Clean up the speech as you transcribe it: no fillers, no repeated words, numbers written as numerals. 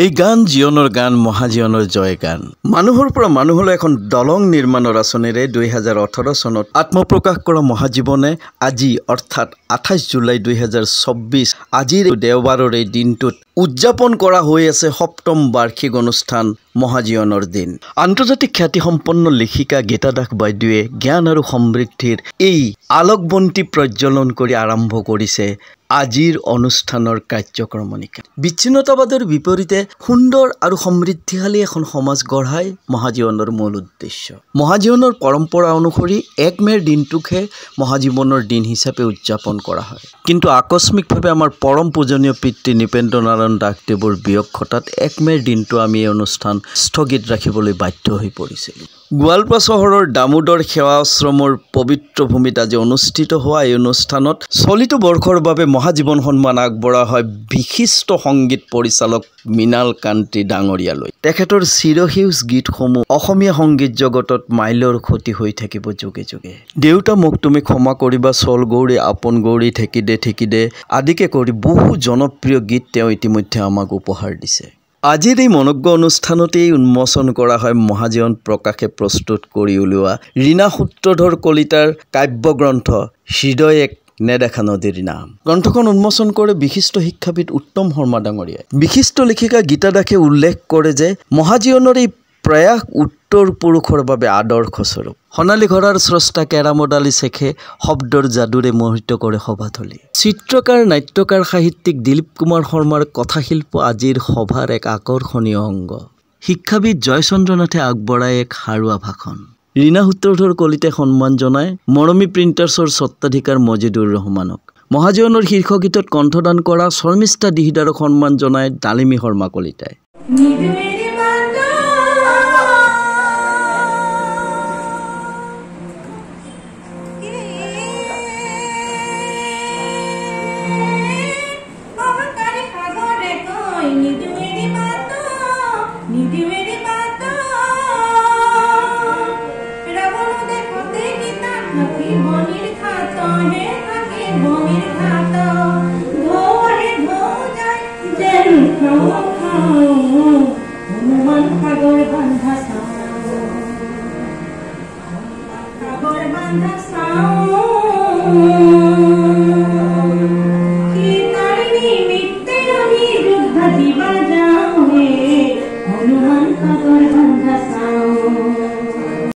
এই গান জীৱনৰ গান মহাজীৱনৰ জয় গান মানুহৰ পৰা মানুহলৈ এখন দলং নিৰ্মাণৰ আঁচনিৰে 2018 চনত আত্মপ্ৰকাশ কৰা মহাজীৱনে আজি অৰ্থাৎ 28 জুলাই 2024 আজিৰ দেওবাৰৰ এই দিনটোত উদযাপন কৰা হৈ আছে সপ্তম বাৰ্ষিক অনুষ্ঠান মহাজীৱনৰ দিন আন্তৰ্জাতিক খ্যাতিসম্পন্ন লেখিকা গীতা দাস বাইদেৱে জ্ঞান আৰু সমৃদ্ধিৰ এই আলোকবন্তী প্ৰজ্বলন কৰি আৰম্ভ কৰিছে আজিৰ অনুষ্ঠানৰ কাৰ্যক্ৰমণিকা বিচ্ছিন্নতাবাদৰ বিপৰীতে সুন্দৰ আৰু সমৃদ্ধিশালী এখন সমাজ গঢ়াই মহাজীৱনৰ মূল উদ্দেশ্য মহাজীৱনৰ পৰম্পৰা অনুসৰি 1 মেৰ দিনটোকহে মহাজীৱনৰ দিন হিচাপে উদযাপন কৰা হয় কিন্তু আকস্মিকভাৱে আমাৰ পৰম পূজনীয় পিতৃ নিপেন্দ্ৰ নাৰায়ণ দাসদেৱৰ বিয়োগ ঘটাত 1 মেৰ দিনটো আমি এই অনুষ্ঠান স্থগিত ৰাখিবলৈ বাধ্য হৈ পৰিছিলোঁ গোৱালপাৰা চহৰৰ দামোদৰ সেৱা আশ্ৰমৰ পবিত্ৰ ভূমিত আজি অনুষ্ঠিত হোৱা এই অনুষ্ঠানত চলিত বৰ্ষৰ বাবে মহাজীৱন সন্মান আগবঢ়া হয় বিশিষ্ট সংগীত পৰিচালক মৃণাল কান্তি ডাঙৰীয়ালৈ তেখেতৰ চিৰসেউজ গীতসমূহ অসমীয়া সংগীত জগতত মাইলৰ খুঁটি হৈ থাকিব যুগে যুগে দেউতা মোক তুমি ক্ষমা কৰিবা চল গৌৰী আপোন গৌৰী ঠেকি দে আদিকে কৰি বহু জনপ্ৰিয় গীত তেওঁ ইতিমধ্যে আমাক উপহাৰ দিছে আজিৰ এই মনজ্ঞ অনুষ্ঠানতেই উন্মোচন কৰা হয় মহাজীৱন প্ৰকাশে প্ৰস্তুত কৰি উলিওৱা ৰীণা সূত্ৰধৰ কলিতাৰ কাব্যগ্ৰন্থ হৃদয় এক নেদেখা নদীৰ নাম গ্ৰন্থখন উন্মোচন কৰে বিশিষ্ট শিক্ষাবিদ উত্তম শৰ্মা ডাঙৰীয়াই বিশিষ্ট লেখিকা গীতা দাসে উল্লেখ কৰে যে মহাজীৱনৰ এই প্ৰয়াস উত্তৰ পুৰুষৰ বাবে আদৰ্শ স্বৰূপ সোণালী ঘৰাৰ স্ৰষ্টা কেৰামত আলী শেখে শব্দৰ যাদুৰে মোহিত কৰে সভাথলী চিত্ৰকাৰ নাট্যকাৰ সাহিত্যিক দিলীপ কুমাৰ শৰ্মাৰ কথাশিল্প আজিৰ সভাৰ এক আকৰ্ষণীয় অংগ শিক্ষাবিদ জয়চন্দ্ৰ নাথে আগবঢ়ায় এক সাৰুৱা ভাষণ ৰীণা সূত্ৰধৰ কলিতাই সন্মান জনায় মৰমী প্ৰিণ্টাৰ্ছৰ স্বত্বাধিকাৰ মজিদুৰ ৰহমানক মহাজীৱনৰ শীৰ্ষ গীতত কণ্ঠদান কৰা শৰ্মিষ্ঠা দিহিদাৰক সন্মান জনায় ডালিমী শৰ্মা কলিতাই Sagar bandha sao